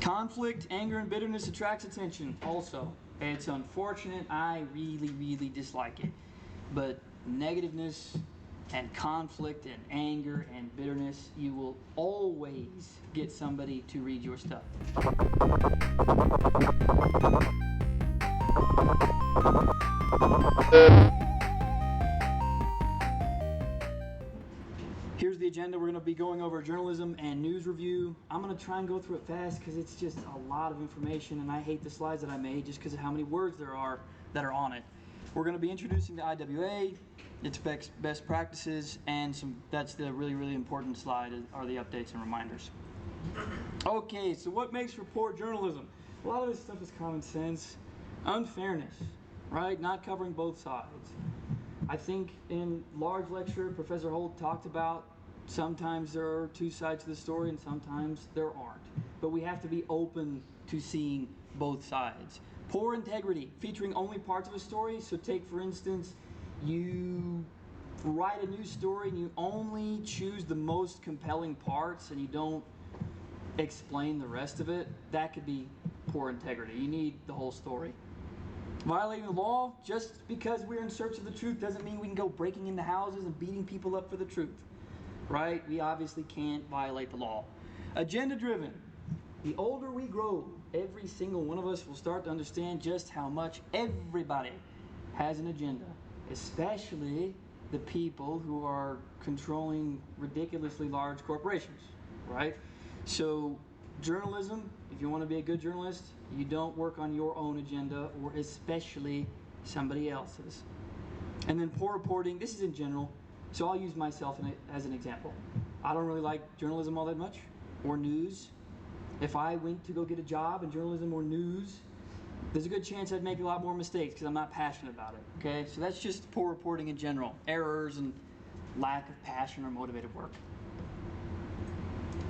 Conflict, anger, and bitterness attracts attention also. It's unfortunate. I really, really dislike it. But negativeness and conflict and anger and bitterness, you will always get somebody to read your stuff. Here's the agenda. We're going to be going over journalism and news review. I'm going to try and go through it fast because it's just a lot of information, and I hate the slides that I made just because of how many words there are that are on it. We're going to be introducing the IWA, its best practices, and that's the really, really important slide are the updates and reminders. Okay, so what makes for poor journalism? A lot of this stuff is common sense. Unfairness, right? Not covering both sides. I think in large lecture, Professor Holt talked about sometimes there are two sides to the story and sometimes there aren't. But we have to be open to seeing both sides. Poor integrity, featuring only parts of a story. So take, for instance, you write a news story and you only choose the most compelling parts and you don't explain the rest of it. That could be poor integrity. You need the whole story. Violating the law, just because we're in search of the truth doesn't mean we can go breaking into houses and beating people up for the truth, right? We obviously can't violate the law. Agenda driven. The older we grow, every single one of us will start to understand just how much everybody has an agenda, especially the people who are controlling ridiculously large corporations, right? So journalism, if you want to be a good journalist, you don't work on your own agenda or especially somebody else's. And then poor reporting, this is in general, so I'll use myself as an example. I don't really like journalism all that much, or news. If I went to go get a job in journalism or news, there's a good chance I'd make a lot more mistakes because I'm not passionate about it, okay? So that's just poor reporting in general, errors and lack of passion or motivated work.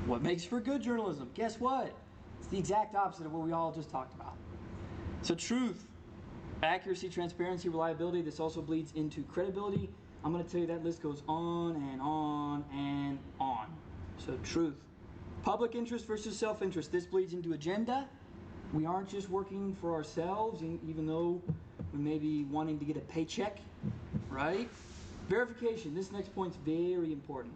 What makes for good journalism? Guess what? It's the exact opposite of what we all just talked about. So truth, accuracy, transparency, reliability, this also bleeds into credibility. I'm going to tell you that list goes on and on and on. So truth. Public interest versus self-interest. This bleeds into agenda. We aren't just working for ourselves, even though we may be wanting to get a paycheck, right? Verification. This next point's very important.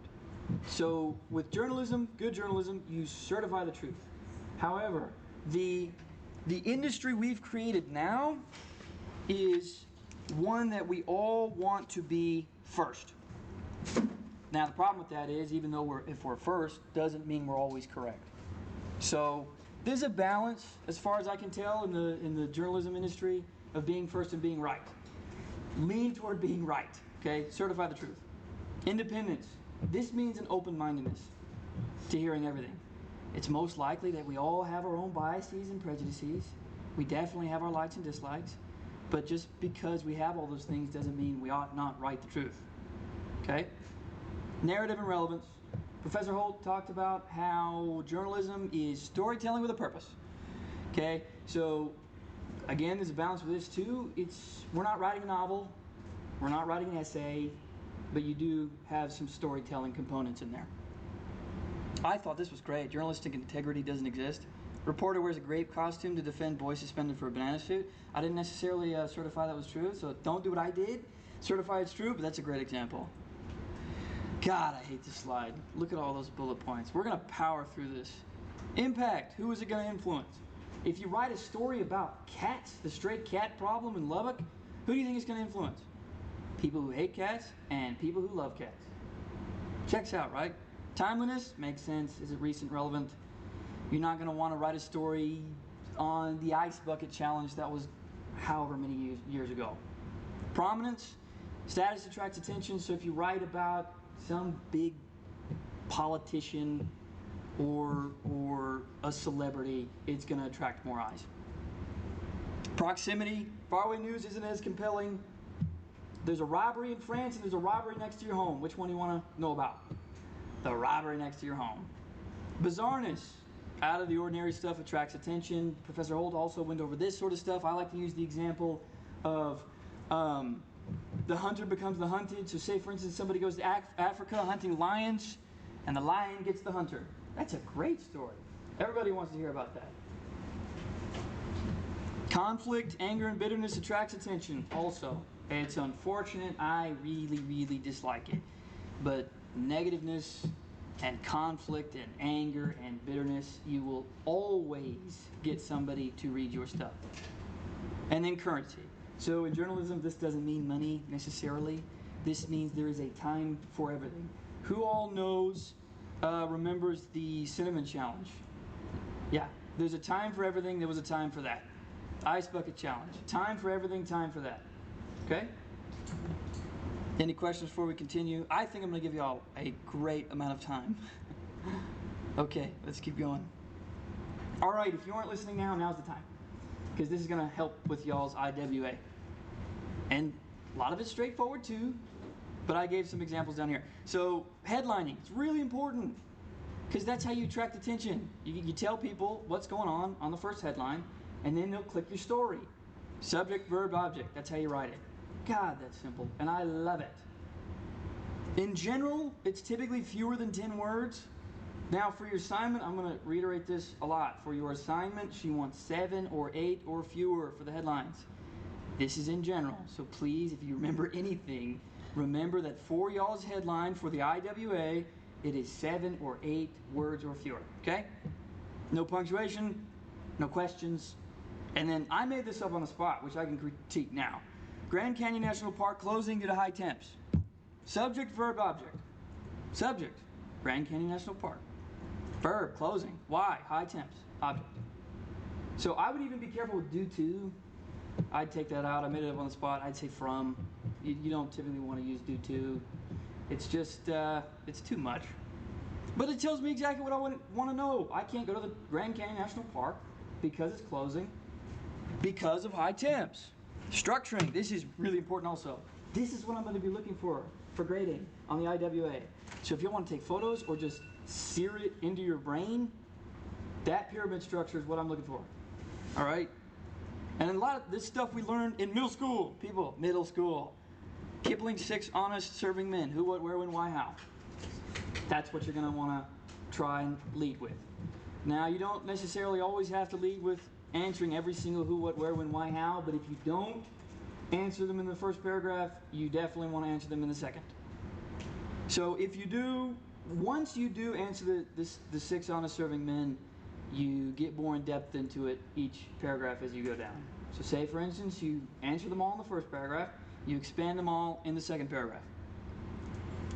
So with journalism, good journalism, you certify the truth. However, the industry we've created now is one that we all want to be first. Now the problem with that is, even though if we're first, doesn't mean we're always correct. So there's a balance, as far as I can tell, in the journalism industry of being first and being right. Lean toward being right. Okay, certify the truth. Independence. This means an open-mindedness to hearing everything. It's most likely that we all have our own biases and prejudices. We definitely have our likes and dislikes. But just because we have all those things doesn't mean we ought not write the truth. Okay? Narrative and relevance. Professor Holt talked about how journalism is storytelling with a purpose. Okay? So, again, there's a balance with this too. We're not writing a novel. We're not writing an essay. But you do have some storytelling components in there. I thought this was great. Journalistic integrity doesn't exist. Reporter wears a grape costume to defend boy suspended for a banana suit. I didn't necessarily certify that was true, so don't do what I did. Certify it's true, but that's a great example. God, I hate this slide. Look at all those bullet points. We're going to power through this. Impact. Who is it going to influence? If you write a story about cats, the stray cat problem in Lubbock, who do you think it's going to influence? People who hate cats and people who love cats. Checks out, right? Timeliness makes sense. Is it recent, relevant? You're not going to want to write a story on the ice bucket challenge that was however many years ago. Prominence. Status attracts attention, so if you write about some big politician or a celebrity, it's going to attract more eyes. Proximity. Faraway news isn't as compelling. There's a robbery in France and there's a robbery next to your home. Which one do you want to know about? The robbery next to your home. Bizarreness. Out of the ordinary stuff attracts attention. Professor Holt also went over this sort of stuff. I like to use the example of the hunter becomes the hunted. So say, for instance, somebody goes to Africa hunting lions and the lion gets the hunter. That's a great story. Everybody wants to hear about that. Conflict, anger, and bitterness attracts attention also. It's unfortunate. I really, really dislike it. But negativeness and conflict and anger and bitterness, you will always get somebody to read your stuff. And then currency. So in journalism, this doesn't mean money necessarily. This means there is a time for everything. Who all remembers the cinnamon challenge? Yeah, there's a time for everything. There was a time for that. Ice bucket challenge. Time for everything, time for that. Okay? Any questions before we continue? I think I'm going to give you all a great amount of time. Okay, let's keep going. All right, if you aren't listening now, now's the time. Because this is going to help with y'all's IWA. And a lot of it's straightforward too, but I gave some examples down here. So headlining, it's really important because that's how you attract attention. You tell people what's going on the first headline, and then they'll click your story. Subject, verb, object, that's how you write it. God, that's simple, and I love it. In general, it's typically fewer than 10 words. Now, for your assignment, I'm going to reiterate this a lot. For your assignment, she wants 7 or 8 or fewer for the headlines. This is in general, so please, if you remember anything, remember that for y'all's headline for the IWA, it is 7 or 8 words or fewer, okay? No punctuation, no questions. And then I made this up on the spot, which I can critique now. Grand Canyon National Park closing due to high temps. Subject, verb, object. Subject, Grand Canyon National Park. Verb, closing. Why? High temps. Object. So I would even be careful with due to. I'd take that out. I made it up on the spot. I'd say from. You don't typically want to use due to. It's just, it's too much. But it tells me exactly what I want to know. I can't go to the Grand Canyon National Park because it's closing because of high temps. Structuring. This is really important also. This is what I'm going to be looking for grading on the IWA. So if you want to take photos or just sear it into your brain, that pyramid structure is what I'm looking for. All right? And a lot of this stuff we learned in middle school. People, middle school. Kipling's 6 honest serving men. Who, what, where, when, why, how. That's what you're going to want to try and lead with. Now, you don't necessarily always have to lead with answering every single who, what, where, when, why, how, but if you don't answer them in the first paragraph, you definitely want to answer them in the second. So if you do, once you do answer the 6 honest serving men, you get more in depth into it each paragraph as you go down. So say, for instance, you answer them all in the first paragraph, you expand them all in the second paragraph.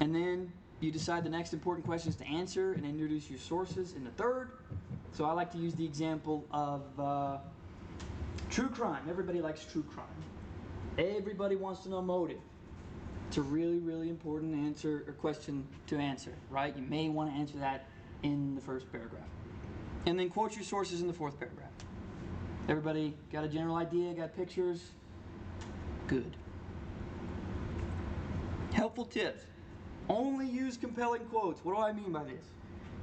And then you decide the next important questions to answer and introduce your sources in the third. So I like to use the example of true crime. Everybody likes true crime. Everybody wants to know motive. It's a really, really important answer or question to answer, right? You may want to answer that in the first paragraph. And then quote your sources in the fourth paragraph. Everybody got a general idea, got pictures? Good. Helpful tips. Only use compelling quotes. What do I mean by this?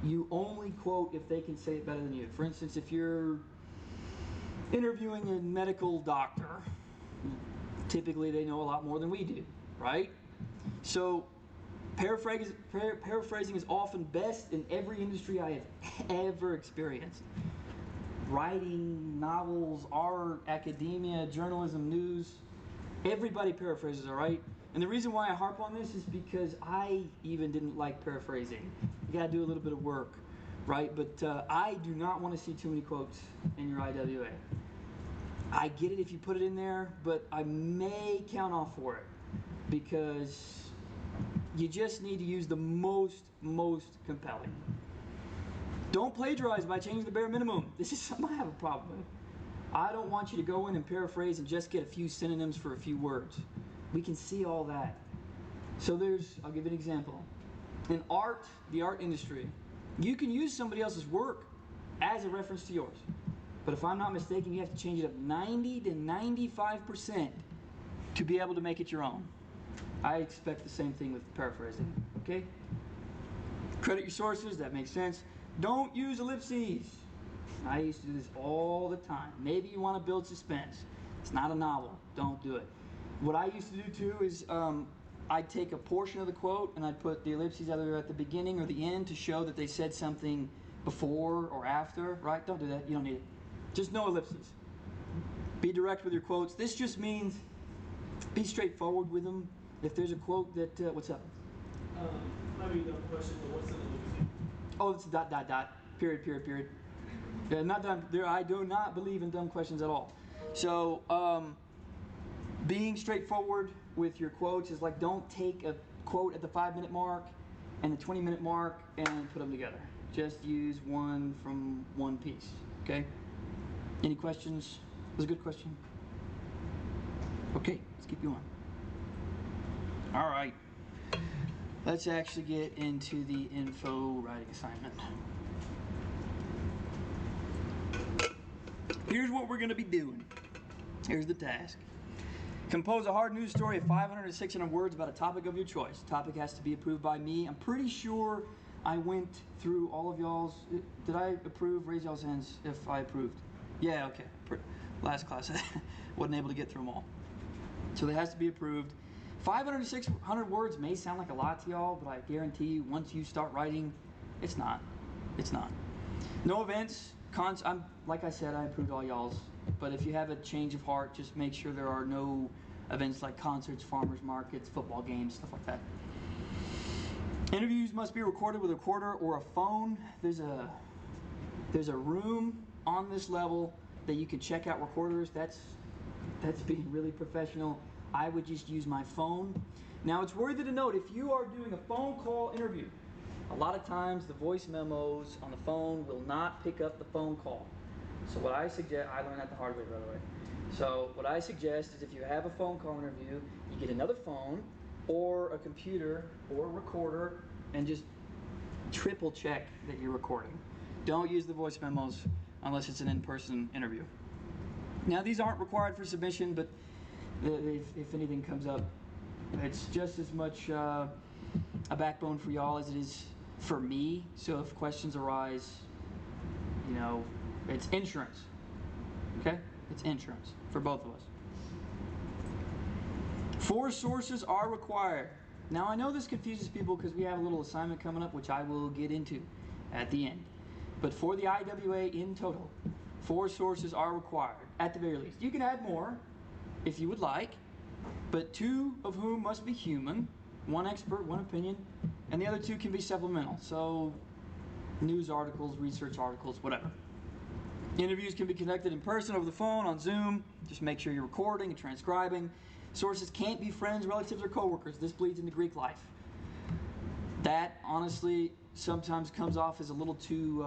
You only quote if they can say it better than you. For instance, if you're interviewing a medical doctor, typically they know a lot more than we do, right? So paraphrasing is often best in every industry I have ever experienced. Writing, novels, art, academia, journalism, news, everybody paraphrases, all right? And the reason why I harp on this is because I even didn't like paraphrasing. You got to do a little bit of work, right? But I do not want to see too many quotes in your IWA. I get it if you put it in there, but I may count off for it because you just need to use the most compelling. Don't plagiarize by changing the bare minimum. This is something I have a problem with. I don't want you to go in and paraphrase and just get a few synonyms for a few words. We can see all that. So I'll give you an example. In art, the art industry, you can use somebody else's work as a reference to yours. But if I'm not mistaken, you have to change it up 90 to 95% to be able to make it your own. I expect the same thing with paraphrasing, okay? Credit your sources, that makes sense. Don't use ellipses. I used to do this all the time. Maybe you want to build suspense. It's not a novel. Don't do it. What I used to do too is I'd take a portion of the quote and I'd put the ellipses either at the beginning or the end to show that they said something before or after, right? Don't do that. You don't need it. Just no ellipses. Be direct with your quotes. This just means be straightforward with them. If there's a quote that, what's up? Might be a dumb question, but what's an ellipsis? Oh, it's dot, dot, dot, period, period, period. Yeah, not dumb. I do not believe in dumb questions at all. So, being straightforward with your quotes is like, don't take a quote at the 5-minute mark and the 20-minute mark and put them together. Just use one from one piece, okay? Any questions? That was a good question. Okay, let's keep going. All right. Let's actually get into the info writing assignment. Here's what we're going to be doing. Here's the task. Compose a hard news story of 500 to 600 words about a topic of your choice. Topic has to be approved by me. I'm pretty sure I went through all of y'all's. Did I approve? Raise y'all's hands if I approved. Yeah, okay. Last class, I wasn't able to get through them all. So that has to be approved. 500 to 600 words may sound like a lot to y'all, but I guarantee you, once you start writing, it's not. It's not. No events. Like I said, I approved all y'all's. But if you have a change of heart, just make sure there are no events like concerts, farmers markets, football games, stuff like that. Interviews must be recorded with a recorder or a phone. There's a room on this level that you can check out recorders. That's being really professional. I would just use my phone. Now, it's worthy to note, if you are doing a phone call interview, a lot of times the voice memos on the phone will not pick up the phone call. So what I suggest, I learned that the hard way, by the way. So what I suggest is if you have a phone call interview, you get another phone or a computer or a recorder and just triple check that you're recording. Don't use the voice memos unless it's an in-person interview. Now, these aren't required for submission, but if anything comes up, it's just as much a backbone for y'all as it is for me. So if questions arise, it's insurance. Okay? It's insurance for both of us. 4 sources are required. Now, I know this confuses people because we have a little assignment coming up, which I will get into at the end. But for the IWA in total, 4 sources are required, at the very least. You can add more if you would like, but 2 of whom must be human, 1 expert, 1 opinion, and the other 2 can be supplemental. So, news articles, research articles, whatever. Interviews can be conducted in person, over the phone, on Zoom. Just make sure you're recording and transcribing. Sources can't be friends, relatives, or coworkers. This bleeds into Greek life. That, honestly, sometimes comes off as a little too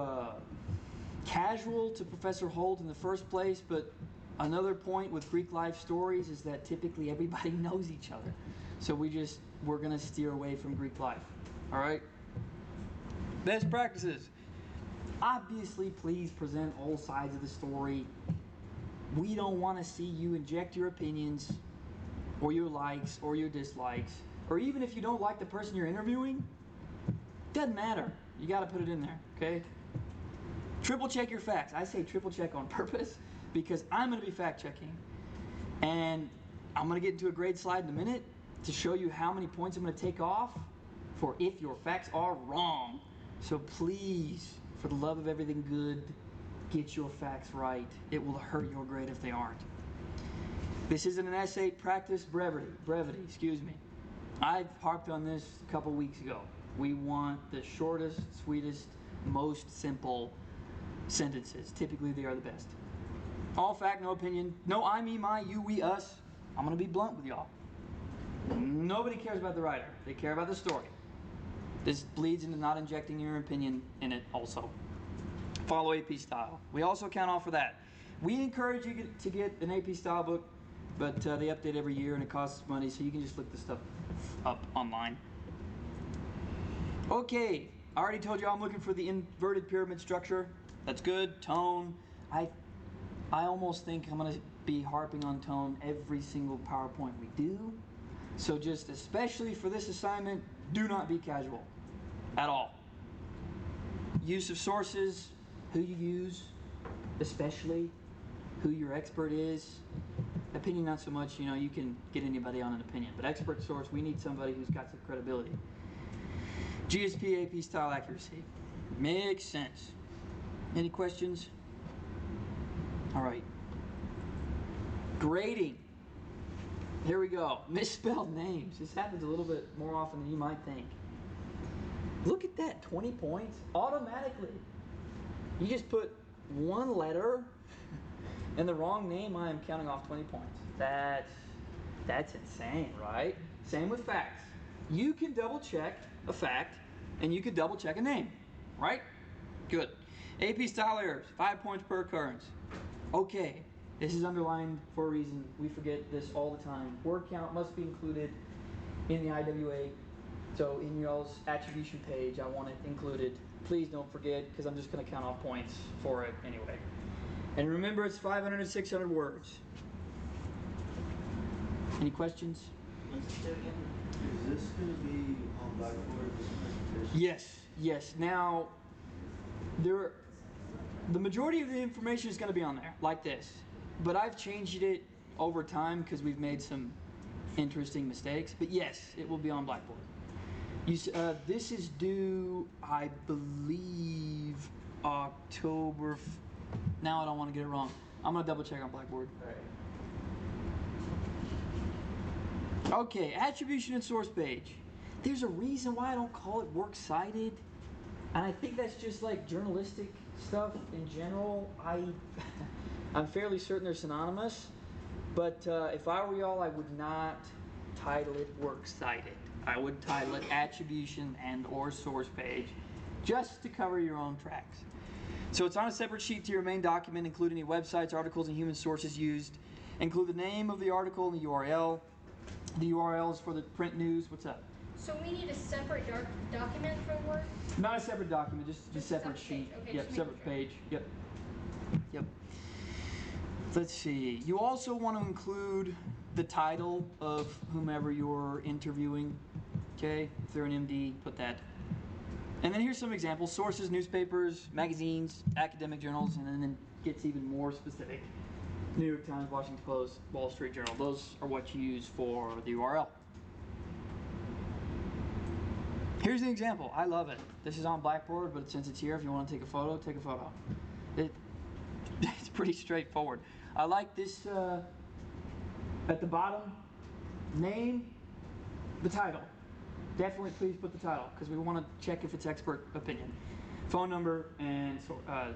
casual to Professor Holt in the first place, but another point with Greek life stories is that typically everybody knows each other. So we're going to steer away from Greek life. All right? Best practices. Obviously, please present all sides of the story. We don't want to see you inject your opinions or your likes or your dislikes, or even if you don't like the person you're interviewing, doesn't matter. You got to put it in there, okay? Triple check your facts. I say triple check on purpose because I'm going to be fact checking. And I'm going to get into a grade slide in a minute to show you how many points I'm going to take off for if your facts are wrong. So please, for the love of everything good, get your facts right. It will hurt your grade if they aren't. This isn't an essay. Practice brevity. I've harped on this a couple weeks ago. We want the shortest, sweetest, most simple sentences. Typically, they are the best. All fact, no opinion. No I, me, my, you, we, us. I'm going to be blunt with y'all. Nobody cares about the writer. They care about the story. This bleeds into not injecting your opinion in it also. Follow AP style. We also count on for that. We encourage you to get an AP style book, but they update every year and it costs money, so you can just look this stuff up online. Okay, I already told you I'm looking for the inverted pyramid structure. That's good. Tone. I almost think I'm going to be harping on tone every single PowerPoint we do. So just especially for this assignment, do not be casual at all. Use of sources, who you use, especially who your expert is. Opinion, not so much. You can get anybody on an opinion. But expert source, we need somebody who's got some credibility. GSP AP style accuracy. Makes sense. Any questions? All right. Grading. Here we go. Misspelled names. This happens a little bit more often than you might think. Look at that, 20 points automatically. You just put one letter and the wrong name, I am counting off 20 points. That's insane, right? Same with facts. You can double check a fact and you can double check a name, right? Good. AP style errors, 5 points per occurrence. Okay, this is underlined for a reason. We forget this all the time. Word count must be included in the IWA. So in y'all's attribution page, I want it included. Please don't forget, because I'm just going to count off points for it anyway. And remember, it's 500 to 600 words. Any questions? Is this going to be on Blackboard, this presentation? Yes. Now, the majority of the information is going to be on there, like this. But I've changed it over time because we've made some interesting mistakes. But yes, it will be on Blackboard. This is due, I believe, October. Now I don't want to get it wrong. I'm going to double check on Blackboard. Okay, attribution and source page. There's a reason why I don't call it works cited. And I think that's just like journalistic stuff in general. I'm fairly certain they're synonymous. But if I were y'all, I would not title it works cited. I would title it attribution and or source page, just to cover your own tracks. So it's on a separate sheet to your main document, including the websites, articles, and human sources used. Include the name of the article and the URL. The URL is for the print news. What's up? So we need a separate document for Word? Not a separate document, just a separate sheet. Okay, Yep, separate page. Yep. Let's see. You also want to include the title of whomever you're interviewing. Okay, if they're an MD, put that. And then here's some examples: sources, newspapers, magazines, academic journals, and then it gets even more specific. New York Times, Washington Post, Wall Street Journal. Those are what you use for the URL. Here's an example. I love it. This is on Blackboard, but since it's here, if you want to take a photo, take a photo. It's pretty straightforward. I like this at the bottom, name, the title. Definitely please put the title, because we want to check if it's expert opinion. Phone number and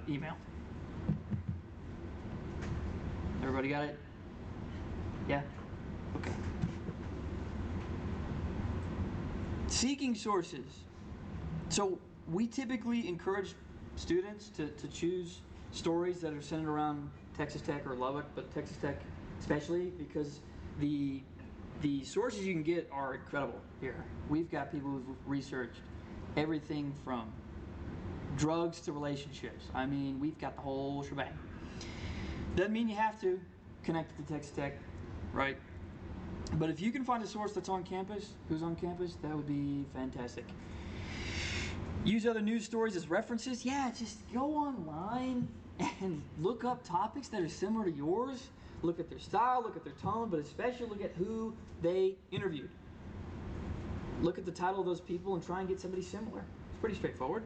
email. Everybody got it? Yeah? Okay. Seeking sources. So we typically encourage students to choose stories that are centered around Texas Tech or Lubbock, but Texas Tech especially, because the sources you can get are incredible here. We've got people who've researched everything from drugs to relationships. I mean, we've got the whole shebang. Doesn't mean you have to connect to Texas Tech, right? But if you can find a source that's on campus, who's on campus, that would be fantastic. Use other news stories as references. Yeah, just go online and look up topics that are similar to yours. Look at their style, look at their tone, but especially look at who they interviewed. Look at the title of those people and try and get somebody similar. It's pretty straightforward.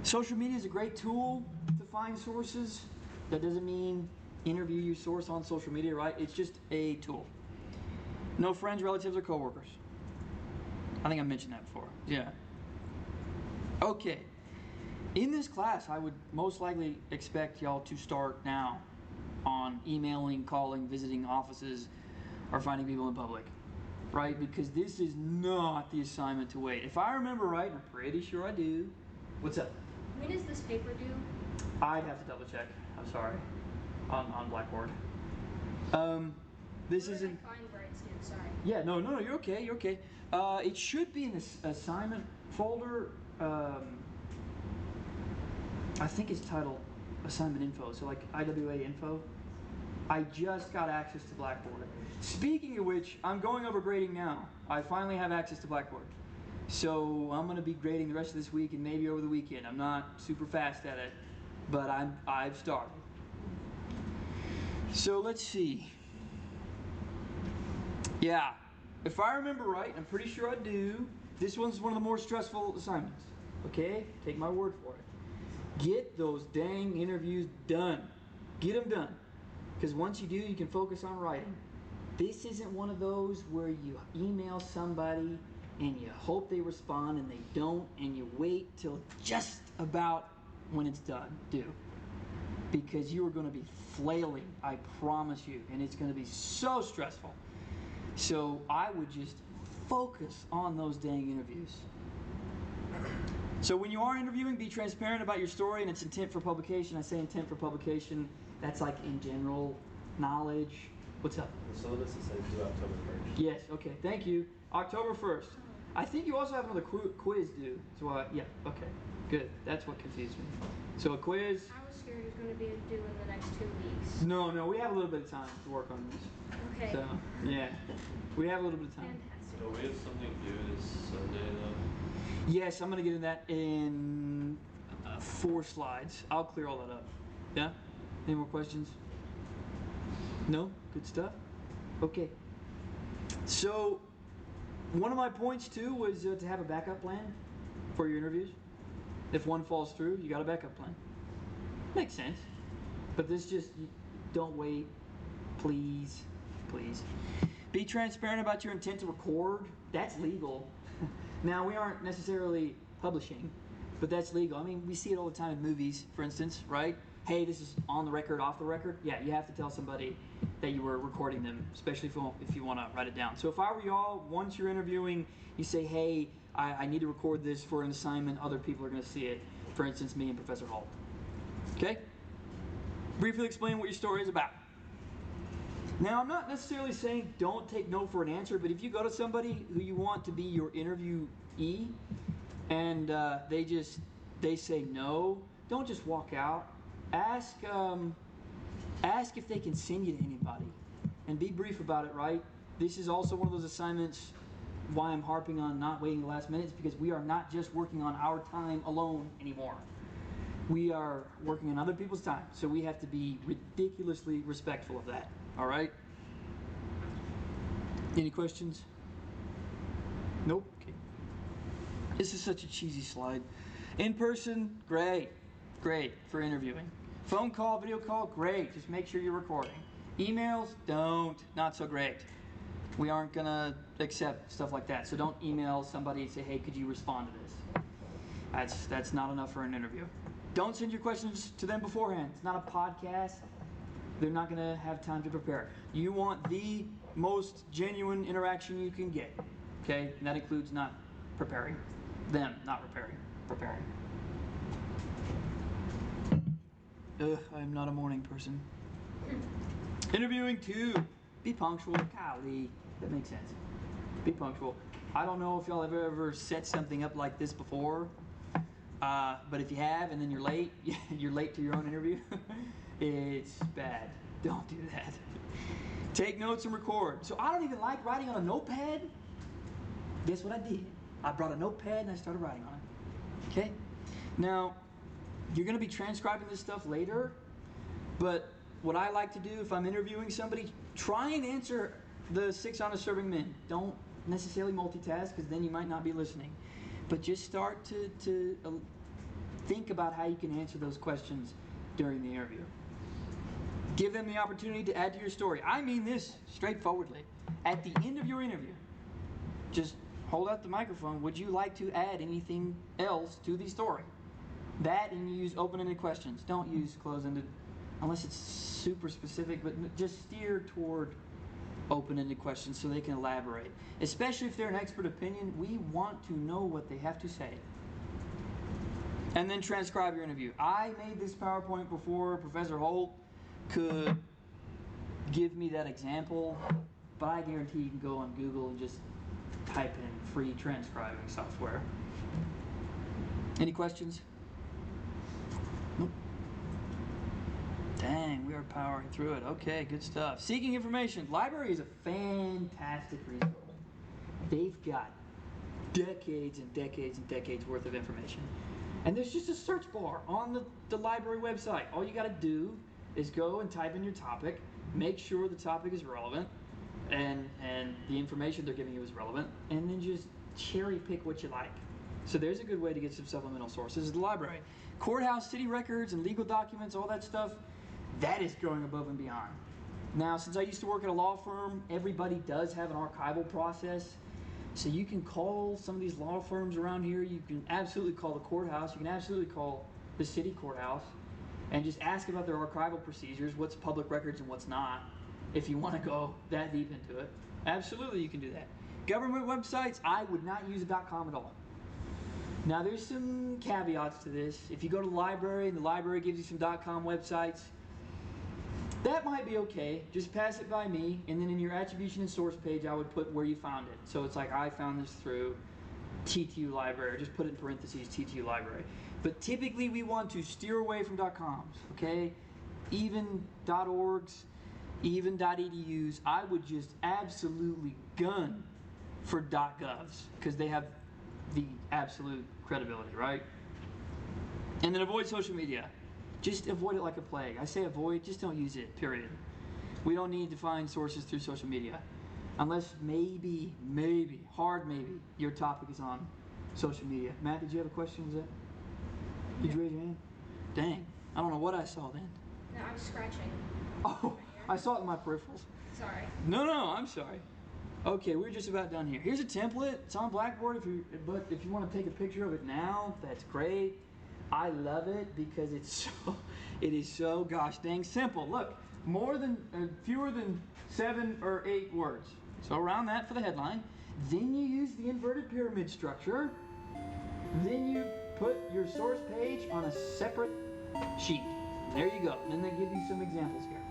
Social media is a great tool to find sources. That doesn't mean interview your source on social media, right? It's just a tool. No friends, relatives, or coworkers. I think I mentioned that before. Yeah. Okay. In this class, I would most likely expect y'all to start now on emailing, calling, visiting offices, or finding people in public, right? Because this is not the assignment to wait. If I remember right, and I'm pretty sure I do. What's up? When is this paper due? I'd have to double check. I'm sorry. On Blackboard. This Where isn't. did I find where it's due? Sorry. Yeah, no, you're okay. You're okay. It should be in this assignment folder. I think it's titled assignment info. So like IWA info. I just got access to Blackboard. Speaking of which, I'm going over grading now. I finally have access to Blackboard. So I'm going to be grading the rest of this week and maybe over the weekend. I'm not super fast at it, but I've started. So let's see. Yeah, if I remember right, I'm pretty sure I do, this one's one of the more stressful assignments. Okay? Take my word for it. Get those dang interviews done. Get them done. Because once you do, you can focus on writing. This isn't one of those where you email somebody and you hope they respond and they don't, and you wait till just about when it's due. Because you are going to be flailing, I promise you, and it's going to be so stressful. So I would just focus on those dang interviews. So when you are interviewing, be transparent about your story and its intent for publication. I say intent for publication, that's like in general knowledge. What's up? The syllabus says due October 1st. Yes, okay, thank you. October 1st. I think you also have another quiz due. So, yeah, okay, good. That's what confused me. So a quiz. I was scared it was going to be due in the next 2 weeks. No, we have a little bit of time to work on this. Okay. So, yeah, we have a little bit of time. Fantastic. So we have something due this Sunday though. Yes, I'm going to get in that in 4 slides. I'll clear all that up. Yeah? Any more questions? No? Good stuff? Okay. So, one of my points too was to have a backup plan for your interviews. If one falls through, you got a backup plan. Makes sense. But this just, don't wait. Please. Please. Be transparent about your intent to record. That's legal. Now, we aren't necessarily publishing, but that's legal. I mean, we see it all the time in movies, for instance, right? Hey, this is on the record, off the record. Yeah, you have to tell somebody that you were recording them, especially if you want to write it down. So if I were y'all, once you're interviewing, you say, hey, I need to record this for an assignment. Other people are going to see it. For instance, me and Professor Holt. Okay? Briefly explain what your story is about. Now, I'm not necessarily saying don't take no for an answer, but if you go to somebody who you want to be your interviewee and they say no, don't just walk out. Ask if they can send you to anybody, and be brief about it, right? This is also one of those assignments why I'm harping on not waiting the last minute, is because we are not just working on our time alone anymore. We are working on other people's time, so we have to be ridiculously respectful of that, all right? Any questions? Nope? Okay. This is such a cheesy slide. In person, great for interviewing. Phone call, video call, great. Just make sure you're recording. Emails, not so great. We aren't gonna accept stuff like that. So don't email somebody and say, hey, could you respond to this? That's not enough for an interview. Don't send your questions to them beforehand. It's not a podcast. They're not gonna have time to prepare. You want the most genuine interaction you can get. Okay? And that includes not preparing. Them, not preparing. I'm not a morning person. Interviewing 2. Be punctual. Golly, that makes sense. Be punctual. I don't know if y'all have ever set something up like this before, but if you have and then you're late, you're late to your own interview, it's bad. Don't do that. Take notes and record. So I don't even like writing on a notepad. Guess what I did? I brought a notepad and I started writing on it. Okay? Now, you're going to be transcribing this stuff later, but what I like to do if I'm interviewing somebody, try and answer the 6 honest serving men. Don't necessarily multitask, because then you might not be listening. But just start to think about how you can answer those questions during the interview. Give them the opportunity to add to your story. I mean this straightforwardly. At the end of your interview, just hold out the microphone. Would you like to add anything else to the story? That, and use open-ended questions. Don't use closed-ended unless it's super specific, but just steer toward open-ended questions so they can elaborate. Especially if they're an expert opinion, we want to know what they have to say. And then transcribe your interview. I made this PowerPoint before Professor Holt could give me that example, but I guarantee you can go on Google and just type in free transcribing software. Any questions? Nope. Dang, we are powering through it. Okay, good stuff. Seeking information. Library is a fantastic resource. They've got decades and decades and decades worth of information. And there's just a search bar on the library website. All you got to do is go and type in your topic, make sure the topic is relevant, and the information they're giving you is relevant, and then just cherry pick what you like. So there's a good way to get some supplemental sources is the library. Courthouse, city records, and legal documents, all that stuff, that is going above and beyond. Now, since I used to work at a law firm, everybody does have an archival process. So you can call some of these law firms around here. You can absolutely call the courthouse. You can absolutely call the city courthouse and just ask about their archival procedures, what's public records and what's not, if you want to go that deep into it. Absolutely, you can do that. Government websites, I would not use a .com at all. Now, there's some caveats to this. If you go to the library and the library gives you some .com websites, that might be okay. Just pass it by me, and then in your attribution and source page, I would put where you found it. So it's like I found this through TTU library. Just put it in parentheses, TTU library. But typically, we want to steer away from .coms, okay? Even .orgs, even .edus, I would just absolutely gun for .govs because they have the absolute credibility, right? And then avoid social media. Just avoid it like a plague. I say avoid, just don't use it, period. We don't need to find sources through social media. Unless maybe, hard maybe, your topic is on social media. Matt, did you have a question? Was that? Did you raise your hand? Dang, I don't know what I saw then. No, I was scratching. Oh, I saw it in my peripherals. Sorry. No, I'm sorry. Okay, we're just about done here. Here's a template. It's on Blackboard. But if you want to take a picture of it now, that's great. I love it because it is so gosh dang simple. Look, fewer than 7 or 8 words. So around that for the headline. Then you use the inverted pyramid structure. Then you put your source page on a separate sheet. There you go. And then they give you some examples here.